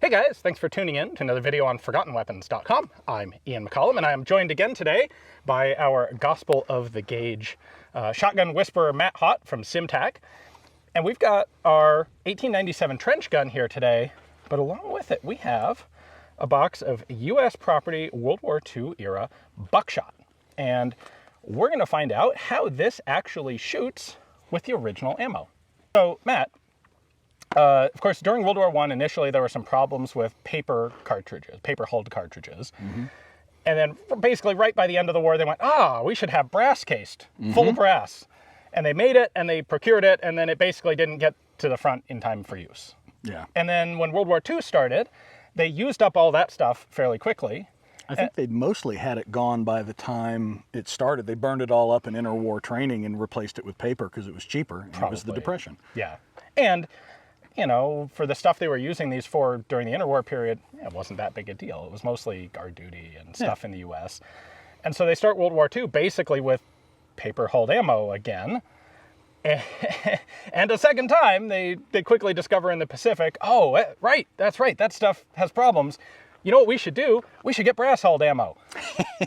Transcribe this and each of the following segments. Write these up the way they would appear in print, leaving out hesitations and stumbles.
Hey guys, thanks for tuning in to another video on ForgottenWeapons.com. I'm Ian McCollum, and I am joined again today by our Gospel of the Gauge shotgun whisperer Matt Haught from Sym-Tac. And we've got our 1897 trench gun here today, but along with it we have a box of US Property World War II era Buckshot. And we're going to find out how this actually shoots with the original ammo. So Matt, of course, during World War I, initially there were some problems with paper cartridges, paper-hulled cartridges. Mm-hmm. And then basically right by the end of the war, they went, we should have brass cased, full brass. And they made it and they procured it, and then it basically didn't get to the front in time for use. Yeah. And then when World War II started, they used up all that stuff fairly quickly. I think they'd mostly had it gone by the time it started. They burned it all up in interwar training and replaced it with paper because it was cheaper. And it was the Depression. Yeah. And you know, for the stuff they were using these for during the interwar period, it wasn't that big a deal. It was mostly guard duty and stuff in the US. And so they start World War II basically with paper-hulled ammo again. And a second time, they quickly discover in the Pacific, right, that's right, that stuff has problems. You know what we should do? We should get brass-hulled ammo.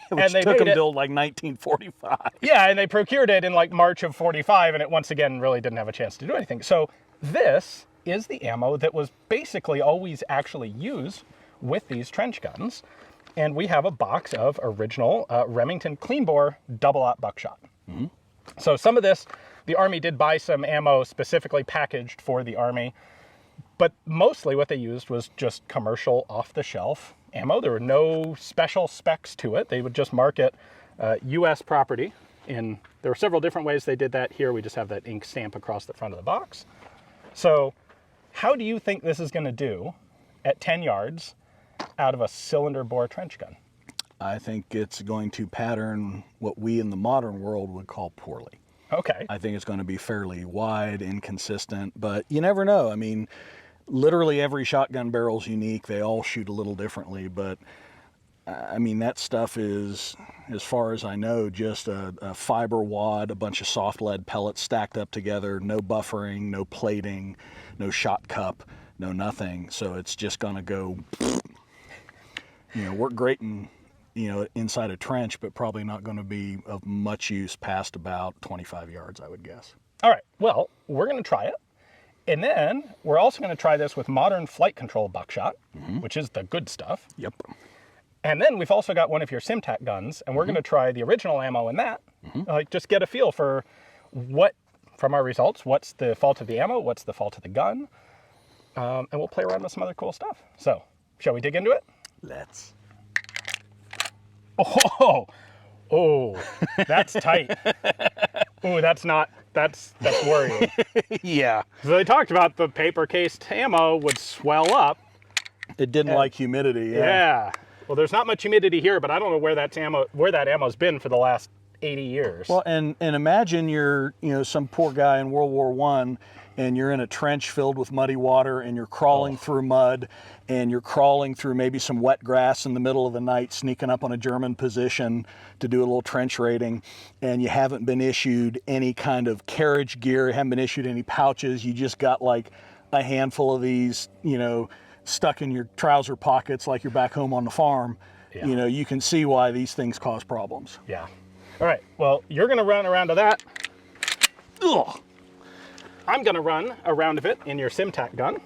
Which took them till like 1945. Yeah, and they procured it in like March of 45, and it once again really didn't have a chance to do anything. So this is the ammo that was basically always actually used with these trench guns. And we have a box of original Remington Kleanbore double-aught buckshot. Mm-hmm. So some of this, the Army did buy some ammo specifically packaged for the Army, but mostly what they used was just commercial off-the-shelf ammo. There were no special specs to it. They would just mark it US Property. There were several different ways they did that. Here we just have that ink stamp across the front of the box. So how do you think this is going to do at 10 yards out of a cylinder bore trench gun? I think it's going to pattern what we in the modern world would call poorly. Okay. I think it's going to be fairly wide, inconsistent, but you never know. I mean, literally every shotgun barrel is unique. They all shoot a little differently, but I mean, that stuff is, as far as I know, just a fiber wad, a bunch of soft lead pellets stacked up together, no buffering, no plating, no shot cup, no nothing. So it's just going to go, work great in, inside a trench, but probably not going to be of much use past about 25 yards, I would guess. All right, well, we're going to try it. And then we're also going to try this with modern flight control buckshot, which is the good stuff. Yep. And then we've also got one of your SymTac guns, and we're going to try the original ammo in that. Just get a feel for from our results, what's the fault of the ammo, what's the fault of the gun, and we'll play around with some other cool stuff. So, shall we dig into it? Let's. Oh, that's tight. Oh, that's worrying. Yeah. So they talked about the paper-cased ammo would swell up. It didn't like humidity. Yeah. Well, there's not much humidity here, but I don't know where that ammo's been for the last 80 years. Well, and imagine you're, some poor guy in World War I, and you're in a trench filled with muddy water, and you're crawling through mud, and you're crawling through maybe some wet grass in the middle of the night, sneaking up on a German position to do a little trench raiding, and you haven't been issued any kind of carriage gear, haven't been issued any pouches, you just got like a handful of these, stuck in your trouser pockets like you're back home on the farm. Yeah. You can see why these things cause problems. Yeah. All right, well, you're going to run around to that. Ugh. I'm going to run a round of it in your SymTac gun.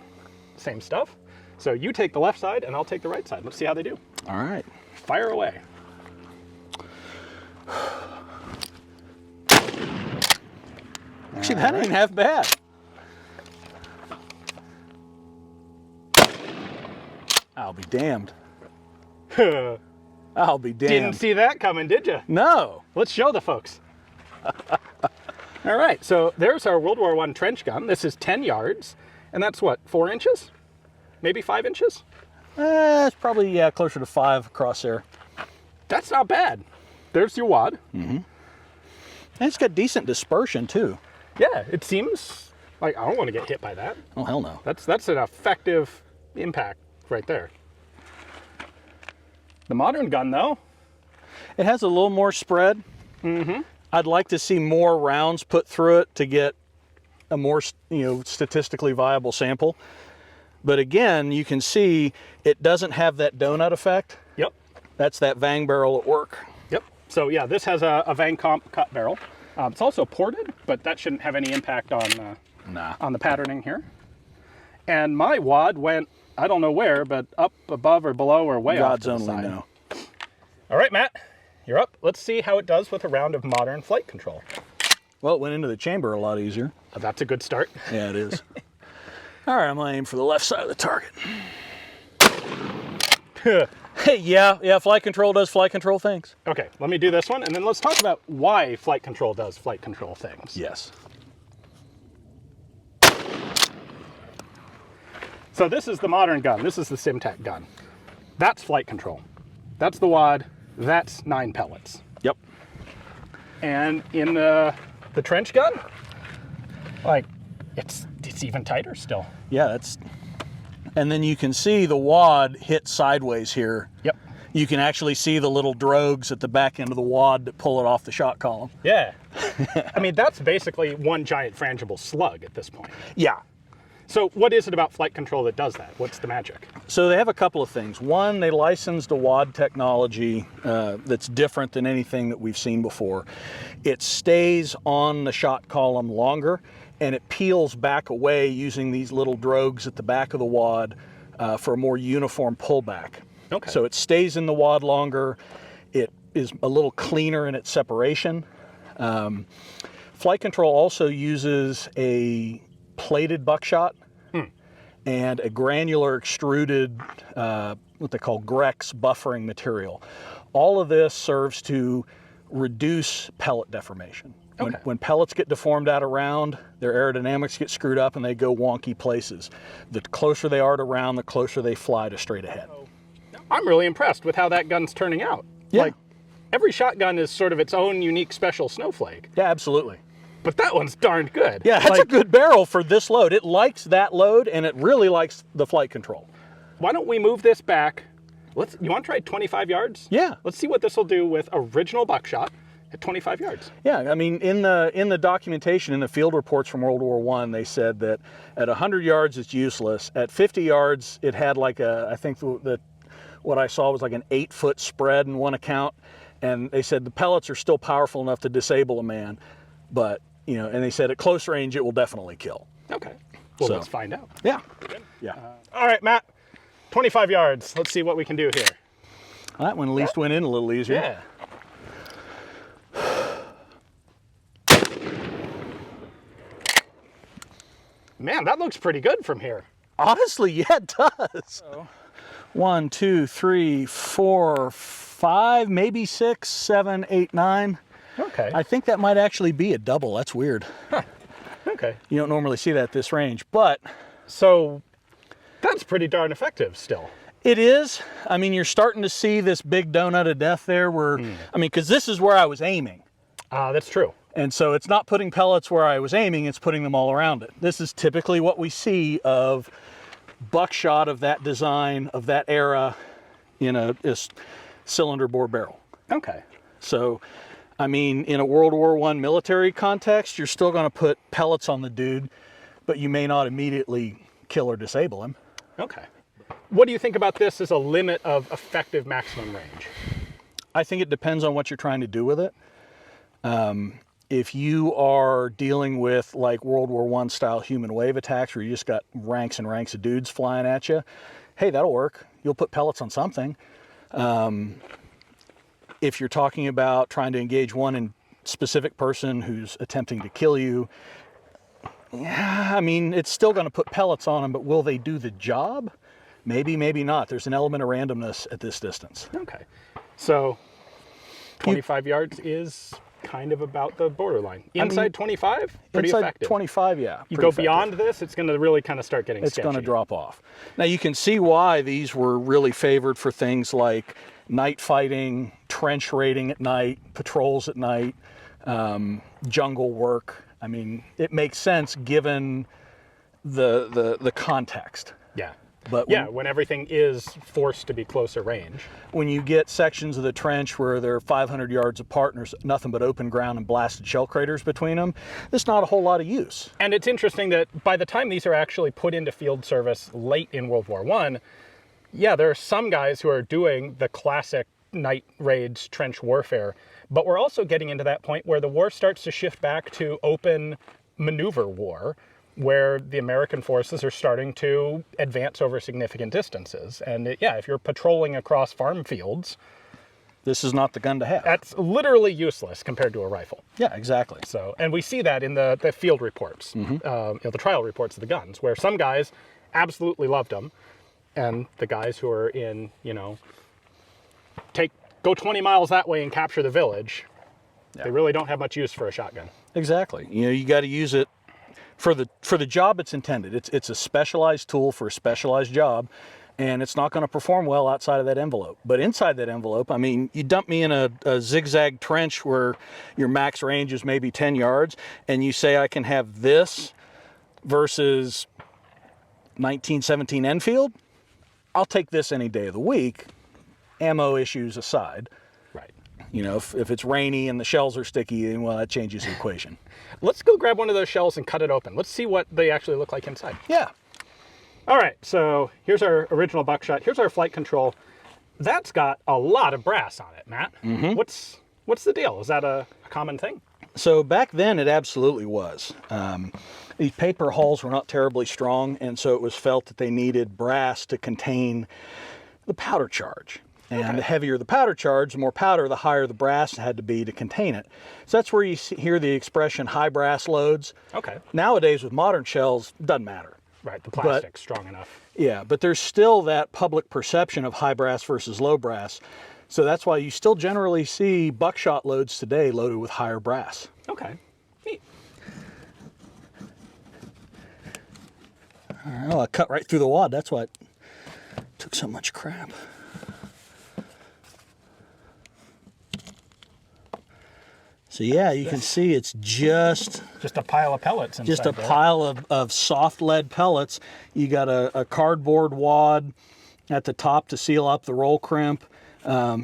Same stuff. So you take the left side and I'll take the right side. Let's see how they do. All right. Fire away. Actually, that ain't half bad. I'll be damned. I'll be damned. Didn't see that coming, did you? No. Let's show the folks. All right, so there's our World War I trench gun. This is 10 yards, and that's what, 4 inches? Maybe 5 inches? It's probably, closer to 5 across there. That's not bad. There's your wad. And it's got decent dispersion, too. Yeah, it seems like I don't want to get hit by that. Oh, hell no. That's an effective impact right there. The modern gun, though, it has a little more spread. I'd like to see more rounds put through it to get a more, statistically viable sample. But again, you can see it doesn't have that donut effect. Yep. That's that Vang barrel at work. Yep. So yeah, this has a Vang Comp cut barrel. It's also ported, but that shouldn't have any impact on on the patterning here. And my wad went, I don't know where, but up, above, or below, or way off to the side. God's only know. All right, Matt, you're up. Let's see how it does with a round of modern flight control. Well, it went into the chamber a lot easier. That's a good start. Yeah, it is. All right, I'm going to aim for the left side of the target. Hey, yeah, flight control does flight control things. Okay, let me do this one, and then let's talk about why flight control does flight control things. Yes. So this is the modern gun. This is the SymTac gun. That's flight control. That's the wad. That's 9 pellets. Yep. And in the trench gun, like, it's even tighter still. Yeah, that's... And then you can see the wad hit sideways here. Yep. You can actually see the little drogues at the back end of the wad that pull it off the shot column. Yeah. I mean, that's basically one giant frangible slug at this point. Yeah. So what is it about flight control that does that? What's the magic? So they have a couple of things. One, they licensed a wad technology that's different than anything that we've seen before. It stays on the shot column longer, and it peels back away using these little drogues at the back of the wad for a more uniform pullback. Okay. So it stays in the wad longer. It is a little cleaner in its separation. Flight control also uses a plated buckshot and a granular extruded, what they call Grex buffering material. All of this serves to reduce pellet deformation. Okay. When pellets get deformed out of round, their aerodynamics get screwed up and they go wonky places. The closer they are to round, the closer they fly to straight ahead. I'm really impressed with how that gun's turning out. Yeah. Like, every shotgun is sort of its own unique special snowflake. Yeah, absolutely. But that one's darned good. Yeah, that's a good barrel for this load. It likes that load, and it really likes the flight control. Why don't we move this back? You want to try 25 yards? Yeah. Let's see what this will do with original buckshot at 25 yards. Yeah, I mean, in the documentation, in the field reports from World War I, they said that at 100 yards it's useless. At 50 yards, it had like I think what I saw was like an 8-foot spread in one account, and they said the pellets are still powerful enough to disable a man, but and they said at close range it will definitely kill. Okay. Well, So. let's find out. Yeah. Yeah. All right, Matt. 25 yards. Let's see what we can do here. That one at least went in a little easier. Yeah. Man, that looks pretty good from here. Honestly, yeah, it does. 1, 2, 3, 4, 5, maybe 6, 7, 8, 9. Okay. I think that might actually be a double. That's weird. Huh. Okay. You don't normally see that at this range, but So that's pretty darn effective still. it is. I mean, you're starting to see this big donut of death there where, I mean, because this is where I was aiming. That's true. And so it's not putting pellets where I was aiming, it's putting them all around it. This is typically what we see of buckshot of that design, of that era, this cylinder bore barrel. Okay. So, I mean, in a World War I military context, you're still going to put pellets on the dude, but you may not immediately kill or disable him. Okay. What do you think about this as a limit of effective maximum range? I think it depends on what you're trying to do with it. If you are dealing with like World War I style human wave attacks where you just got ranks and ranks of dudes flying at you, hey, that'll work. You'll put pellets on something. If you're talking about trying to engage one specific person who's attempting to kill you, yeah, I mean, it's still going to put pellets on them, but will they do the job? Maybe, maybe not. There's an element of randomness at this distance. Okay. So 25 yards is kind of about the borderline. Inside 25, pretty inside effective. 25, yeah. You go beyond this, it's going to really kind of start getting sketchy. It's going to drop off. Now you can see why these were really favored for things like night fighting, trench raiding at night, patrols at night, jungle work. I mean, it makes sense given the context. Yeah. But yeah, when everything is forced to be closer range. when you get sections of the trench where they're 500 yards apart and there's nothing but open ground and blasted shell craters between them, there's not a whole lot of use. And it's interesting that by the time these are actually put into field service late in World War I, yeah, there are some guys who are doing the classic night raids, trench warfare, but we're also getting into that point where the war starts to shift back to open maneuver war, where the American forces are starting to advance over significant distances. And yeah, if you're patrolling across farm fields, This is not the gun to have. that's literally useless compared to a rifle. Yeah, exactly. So, and we see that in the field reports, the trial reports of the guns, where some guys absolutely loved them, and the guys who are in, go 20 miles that way and capture the village, they really don't have much use for a shotgun. Exactly. You got to use it for the job it's intended. It's a specialized tool for a specialized job, and it's not going to perform well outside of that envelope. But inside that envelope, I mean, you dump me in a zigzag trench where your max range is maybe 10 yards, and you say I can have this versus 1917 Enfield, I'll take this any day of the week, ammo issues aside. Right. If it's rainy and the shells are sticky, well, that changes the equation. Let's go grab one of those shells and cut it open. Let's see what they actually look like inside. Yeah. All right, so here's our original Buckshot. Here's our Flite Control. That's got a lot of brass on it, Matt. What's the deal? Is that a common thing? So back then it absolutely was. These paper hulls were not terribly strong, and so it was felt that they needed brass to contain the powder charge. And the heavier the powder charge, the more powder, the higher the brass had to be to contain it. So that's where you hear the expression high brass loads. Okay. Nowadays with modern shells, doesn't matter. Right, the plastic's strong enough. Yeah, but there's still that public perception of high brass versus low brass. So that's why you still generally see buckshot loads today loaded with higher brass. Okay. Neat. Oh, I cut right through the wad. That's why it took so much crap. So yeah, you can see it's just a pile of pellets inside just a there. pile of soft lead pellets. You got a cardboard wad at the top to seal up the roll crimp.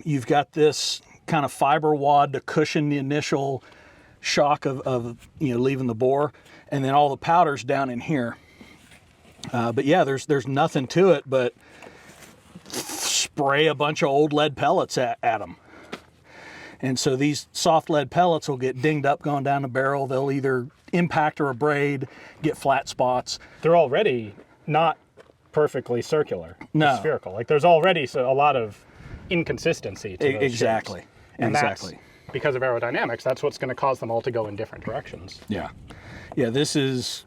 You've got this kind of fiber wad to cushion the initial shock of leaving the bore, and then all the powder's down in here. But yeah, there's nothing to it but spray a bunch of old lead pellets at them. And so these soft lead pellets will get dinged up going down the barrel. They'll either impact or abrade, get flat spots. They're already not perfectly circular, No. spherical. Like there's already a lot of inconsistency to those Exactly. shapes. And Exactly. that's because of aerodynamics. That's what's going to cause them all to go in different directions. Yeah. Yeah, this is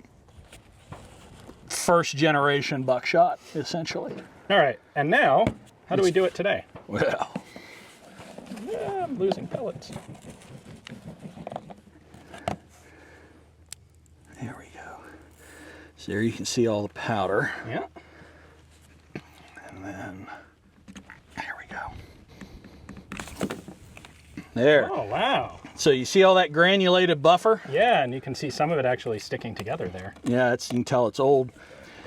first generation buckshot, essentially. All right, and now, how do we do it today? Well, Yeah, I'm losing pellets. there we go. So there you can see all the powder. Yeah. And then, there we go. There. Oh, wow. So you see all that granulated buffer? Yeah, and you can see some of it actually sticking together there. Yeah, you can tell it's old.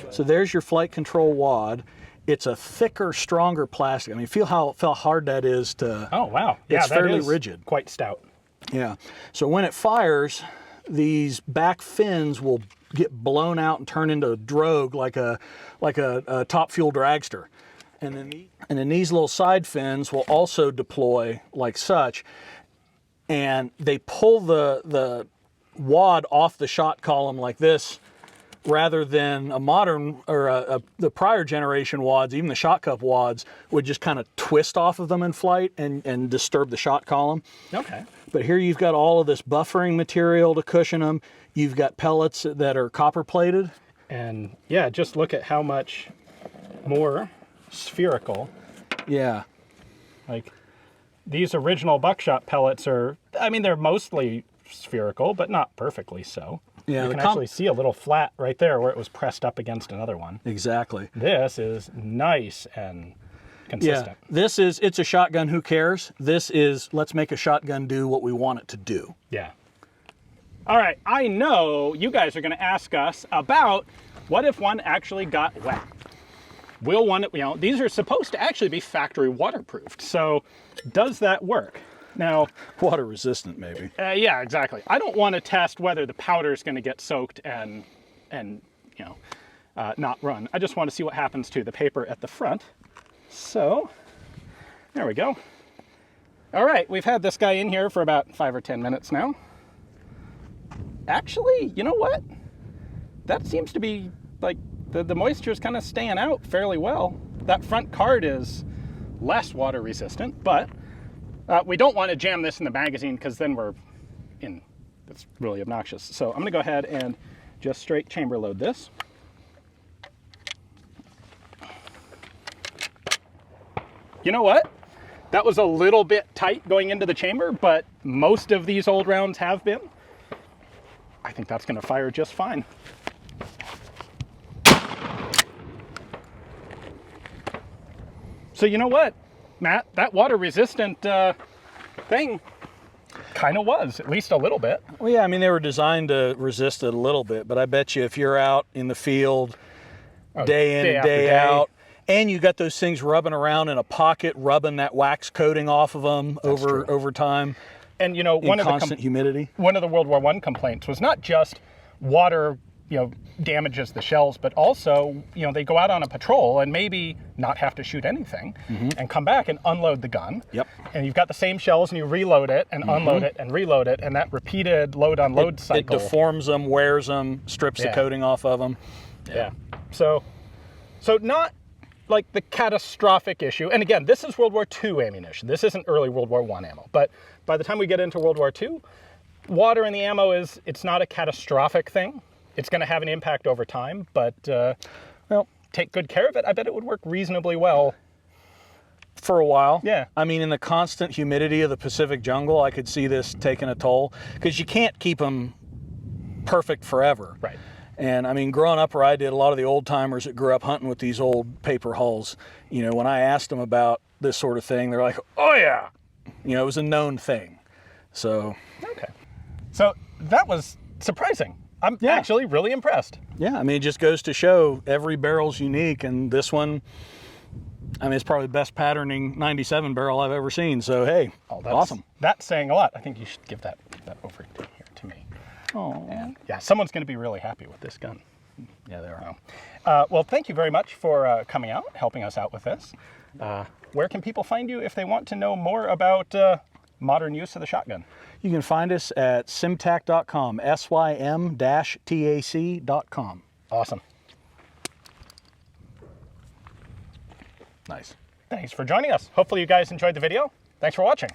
So there's your Flite Control wad. It's a thicker, stronger plastic. I mean, feel how hard that is to... Oh, wow. Yeah, It's that fairly is rigid. quite stout. Yeah. So when it fires, these back fins will get blown out and turn into a drogue like a top fuel dragster. And then these little side fins will also deploy like such. And they pull the wad off the shot column like this, rather than a modern or the prior generation wads, even the shot cup wads, would just kind of twist off of them in flight and disturb the shot column. Okay. But here you've got all of this buffering material to cushion them. You've got pellets that are copper plated. And yeah, just look at how much more spherical. Yeah. Like these original buckshot pellets are, I mean, they're mostly spherical, but not perfectly so. Yeah, you can actually see a little flat right there where it was pressed up against another one. Exactly. This is nice and consistent. Yeah, it's a shotgun, who cares? This is, let's make a shotgun do what we want it to do. Yeah. All right, I know you guys are going to ask us about what if one actually got wet. Will want it, you know, these are supposed to actually be factory waterproofed. So does that work? Now, water resistant, maybe. Yeah, exactly. I don't want to test whether the powder is going to get soaked and you know, not run. I just want to see what happens to the paper at the front. So there we go. All right, we've had this guy in here for about 5 or 10 minutes now. Actually, you know what? That seems to be like the moisture is kind of staying out fairly well. That front card is less water resistant, but we don't want to jam this in the magazine because then it's really obnoxious. So I'm going to go ahead and just straight chamber load this. You know what? That was a little bit tight going into the chamber, but most of these old rounds have been. I think that's going to fire just fine. So you know what, Matt? That water resistant thing kind of was, at least a little bit. Well, yeah, I mean, they were designed to resist it a little bit, but I bet you if you're out in the field day in and day out, and you got those things rubbing around in a pocket, rubbing that wax coating off of them over time, and you know, constant humidity. One of the World War I complaints was not just water, you know, damages the shells, but also, you know, they go out on a patrol and maybe not have to shoot anything and come back and unload the gun. Yep. And you've got the same shells and you reload it and unload it and reload it, and that repeated load unload cycle. It deforms them, wears them, strips the coating off of them. Yeah. So not like the catastrophic issue. And again, this is World War II ammunition. This isn't early World War I ammo. But by the time we get into World War II, water in the ammo it's not a catastrophic thing. It's going to have an impact over time, but well, take good care of it. I bet it would work reasonably well. For a while. Yeah. I mean, in the constant humidity of the Pacific jungle, I could see this taking a toll, because you can't keep them perfect forever. Right. And I mean, growing up where I did, a lot of the old timers that grew up hunting with these old paper hulls, you know, when I asked them about this sort of thing, they're like, oh yeah. You know, it was a known thing. So. Okay. So that was surprising. I'm actually really impressed. Yeah, I mean, it just goes to show every barrel's unique, and this one, I mean, it's probably the best patterning 97 barrel I've ever seen. So, hey, awesome. That's saying a lot. I think you should give that over here to me. Oh. And yeah, someone's going to be really happy with this gun. Yeah, they are. Well, thank you very much for coming out, helping us out with this. Where can people find you if they want to know more about modern use of the shotgun? You can find us at symtac.com, sym-tac.com. Awesome. Nice. Thanks for joining us. Hopefully you guys enjoyed the video. Thanks for watching.